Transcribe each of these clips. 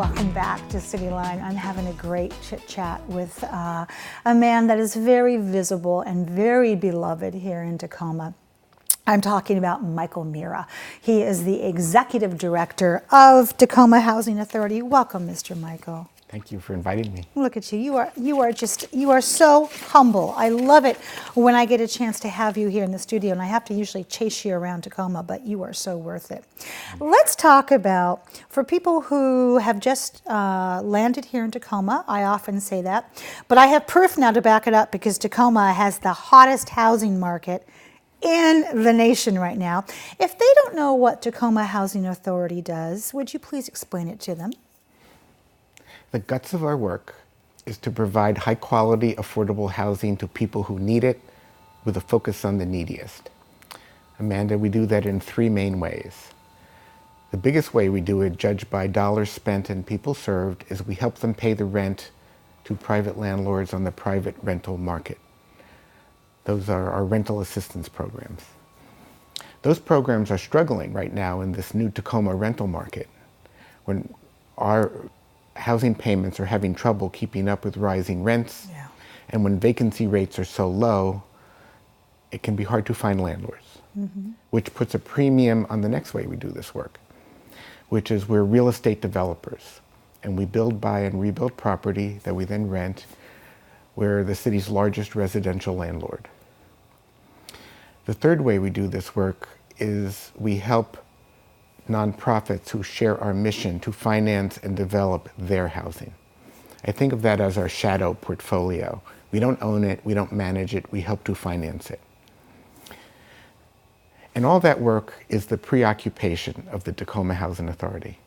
welcome back to CityLine. I'm having a great chit chat with a man that is very visible and very beloved here in Tacoma. I'm talking about Michael Mirra. He is the executive director of Tacoma Housing Authority. Welcome, Mr. Michael. Thank you for inviting me. Look at you. You are so humble. I love it when I get a chance to have you here in the studio, and I have to usually chase you around Tacoma, but you are so worth it. Let's talk about, for people who have just landed here in Tacoma, I often say that, but I have proof now to back it up because Tacoma has the hottest housing market in the nation right now. If they don't know what Tacoma Housing Authority does, would you please explain it to them? The guts of our work is to provide high quality, affordable housing to people who need it with a focus on the neediest. Amanda, we do that in three main ways. The biggest way we do it, judged by dollars spent and people served, is we help them pay the rent to private landlords on the private rental market. Those are our rental assistance programs. Those programs are struggling right now in this new Tacoma rental market, when our housing payments are having trouble keeping up with rising rents. Yeah. And when vacancy rates are so low, it can be hard to find landlords, which puts a premium on the next way we do this work, which is we're real estate developers, and we build, buy, and rebuild property that we then rent. We're the city's largest residential landlord. The third way we do this work is we help nonprofits who share our mission to finance and develop their housing. I think of that as our shadow portfolio. We don't own it, we don't manage it, we help to finance it. And all that work is the preoccupation of the Tacoma Housing Authority.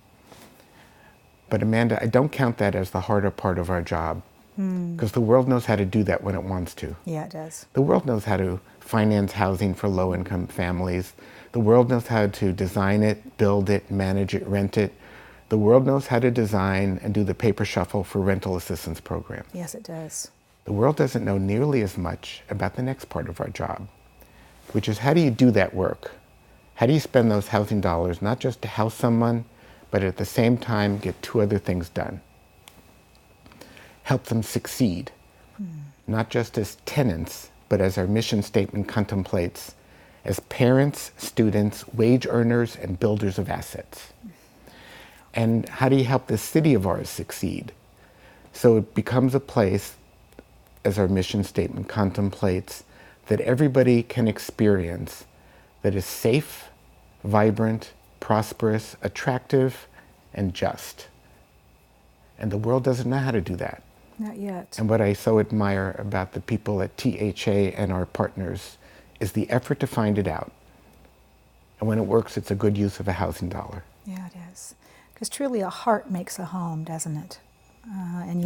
But Amanda, I don't count that as the harder part of our job, because the world knows how to do that when it wants to. Yeah, it does. The world knows how to finance housing for low-income families. The world knows how to design it, build it, manage it, rent it. The world knows how to design and do the paper shuffle for rental assistance programs. Yes, it does. The world doesn't know nearly as much about the next part of our job, which is how do you do that work? How do you spend those housing dollars not just to house someone, but at the same time get two other things done? Help them succeed, not just as tenants, but as our mission statement contemplates, as parents, students, wage earners, and builders of assets. And how do you help this city of ours succeed? So it becomes a place, as our mission statement contemplates, that everybody can experience, that is safe, vibrant, prosperous, attractive, and just. And the world doesn't know how to do that. Not yet. And what I so admire about the people at THA and our partners is the effort to find it out. And when it works, it's a good use of a housing dollar. Yeah, it is. Because truly a heart makes a home, doesn't it? And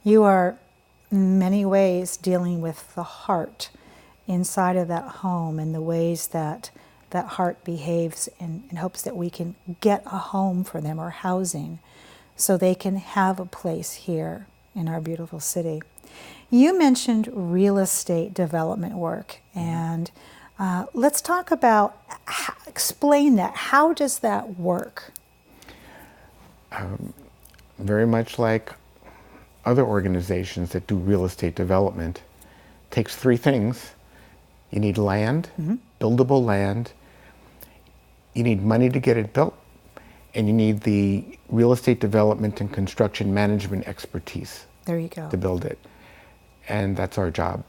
you are in many ways dealing with the heart inside of that home and the ways that that heart behaves in hopes that we can get a home for them or housing so they can have a place here in our beautiful city. You mentioned real estate development work, and let's talk about, explain that. How does that work? Very much like other organizations that do real estate development, it takes three things. You need land, buildable land, you need money to get it built, and you need the real estate development and construction management expertise. There you go. To build it. And that's our job.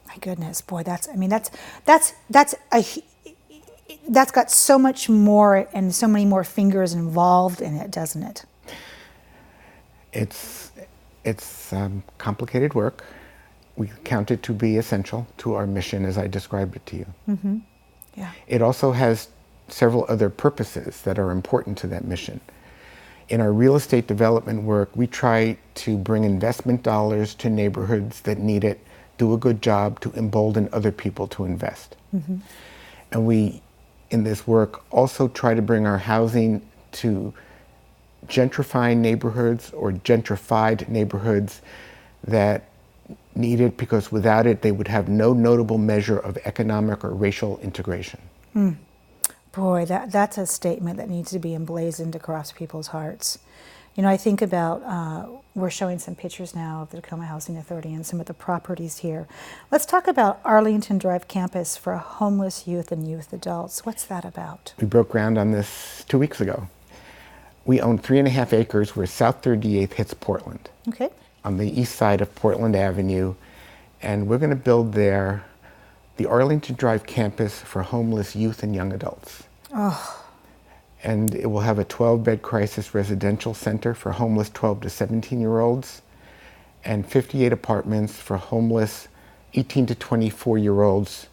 My goodness, boy, that's got so much more and so many more fingers involved in it, doesn't it? It's complicated work. We count it to be essential to our mission as I described it to you. Yeah. It also has several other purposes that are important to that mission. In our real estate development work, we try to bring investment dollars to neighborhoods that need it, do a good job to embolden other people to invest. And we, in this work, also try to bring our housing to gentrifying neighborhoods or gentrified neighborhoods that need it, because without it, they would have no notable measure of economic or racial integration. Boy, that's a statement that needs to be emblazoned across people's hearts. You know, I think about, we're showing some pictures now of the Tacoma Housing Authority and some of the properties here. Let's talk about Arlington Drive Campus for homeless youth and youth adults. What's that about? We broke ground on this 2 weeks ago. We own 3.5 acres where South 38th hits Portland. Okay. On the east side of Portland Avenue. And we're going to build there the Arlington Drive Campus for homeless youth and young adults. Oh. And it will have a 12-bed crisis residential center for homeless 12 to 17-year-olds and 58 apartments for homeless 18 to 24-year-olds.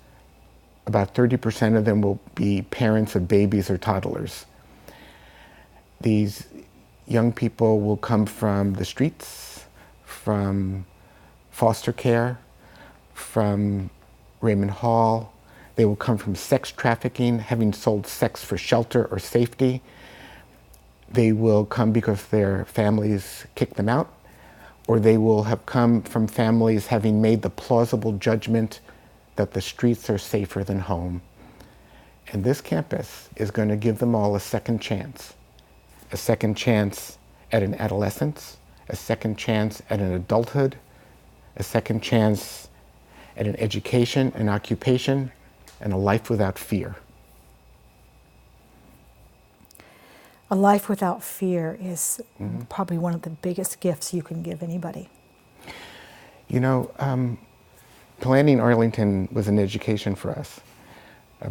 About 30% of them will be parents of babies or toddlers. These young people will come from the streets, from foster care, from Raymond Hall. They will come from sex trafficking, having sold sex for shelter or safety. They will come because their families kicked them out, or they will have come from families having made the plausible judgment that the streets are safer than home. And this campus is going to give them all a second chance at an adolescence, a second chance at an adulthood, a second chance at an education, an occupation, and a life without fear. A life without fear is probably one of the biggest gifts you can give anybody. You know, planning Arlington was an education for us.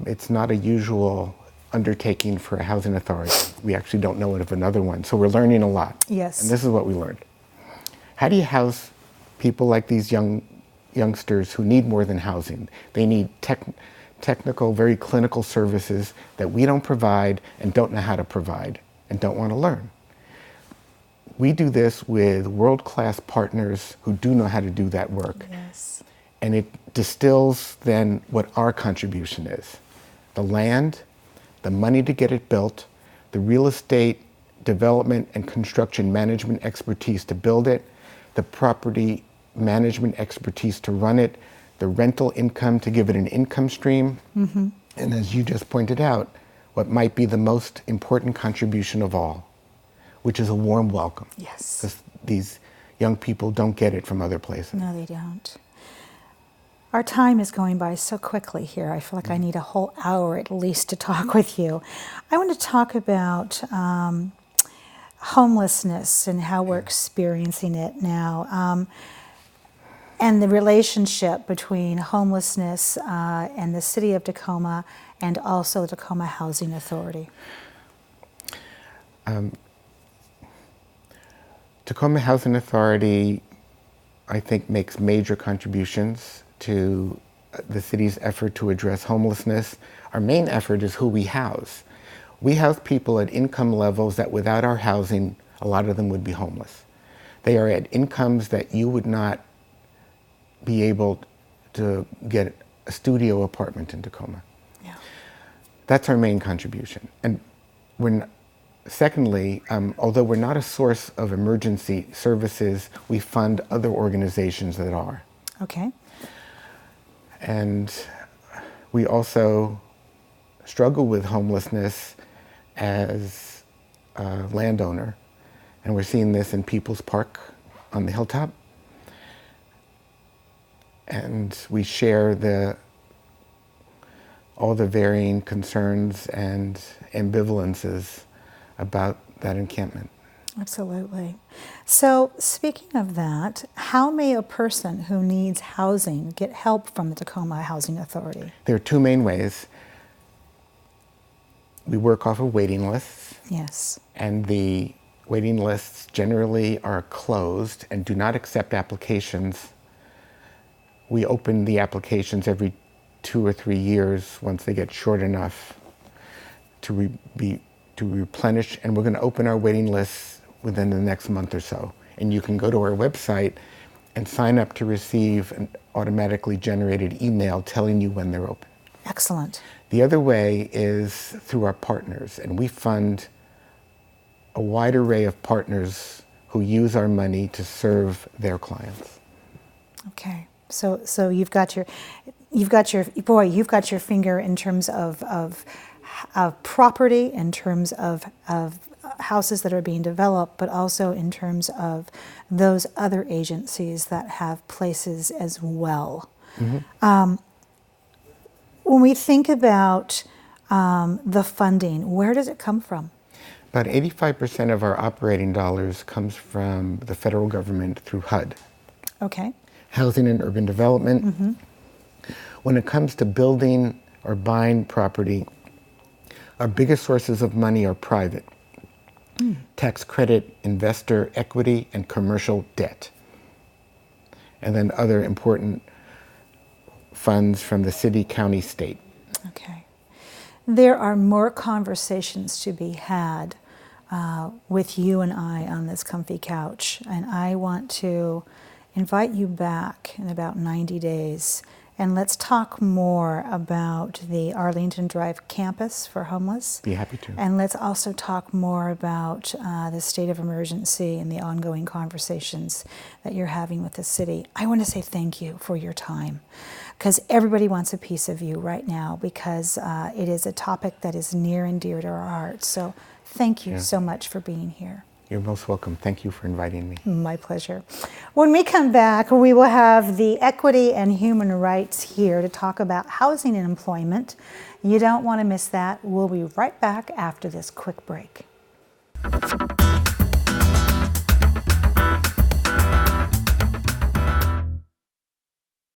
It's not a usual undertaking for a housing authority. We actually don't know of another one, so we're learning a lot. Yes. And this is what we learned. How do you house people like these youngsters who need more than housing? They need technical, very clinical services that we don't provide and don't know how to provide and don't want to learn. We do this with world-class partners who do know how to do that work. Yes. And it distills then what our contribution is. The land, the money to get it built, the real estate development and construction management expertise to build it, the property management expertise to run it, the rental income to give it an income stream, and as you just pointed out, what might be the most important contribution of all, which is a warm welcome. Yes. Because these young people don't get it from other places. No, they don't. Our time is going by so quickly here. I feel like I need a whole hour at least to talk with you. I want to talk about homelessness and how we're experiencing it now, and the relationship between homelessness and the city of Tacoma and also the Tacoma Housing Authority. Tacoma Housing Authority, I think, makes major contributions to the city's effort to address homelessness. Our main effort is who we house. We house people at income levels that without our housing, a lot of them would be homeless. They are at incomes that you would not be able to get a studio apartment in Tacoma. Yeah. That's our main contribution. And secondly, although we're not a source of emergency services, we fund other organizations that are. Okay. And we also struggle with homelessness as a landowner. And we're seeing this in People's Park on the hilltop. And we share all the varying concerns and ambivalences about that encampment. Absolutely. So speaking of that, how may a person who needs housing get help from the Tacoma Housing Authority? There are two main ways. We work off of waiting lists. Yes. And the waiting lists generally are closed and do not accept applications. We open the applications every 2 or 3 years once they get short enough to replenish, and we're going to open our waiting lists within the next month or so. And you can go to our website and sign up to receive an automatically generated email telling you when they're open. Excellent. The other way is through our partners, and we fund a wide array of partners who use our money to serve their clients. Okay. So you've got your finger in terms of property, in terms of houses that are being developed, but also in terms of those other agencies that have places as well. When we think about the funding, where does it come from? About 85% of our operating dollars comes from the federal government through HUD. Okay. Housing and Urban Development. When it comes to building or buying property, our biggest sources of money are private. Tax credit, investor equity, and commercial debt. And then other important funds from the city, county, state. Okay. There are more conversations to be had with you and I on this comfy couch, and I want to invite you back in about 90 days, and let's talk more about the Arlington Drive campus for homeless. Be happy to. And let's also talk more about the state of emergency and the ongoing conversations that you're having with the city. I want to say thank you for your time, because everybody wants a piece of you right now, because it is a topic that is near and dear to our hearts. So thank you so much for being here. You're most welcome. Thank you for inviting me. My pleasure. When we come back, we will have the equity and human rights here to talk about housing and employment. You don't want to miss that. We'll be right back after this quick break.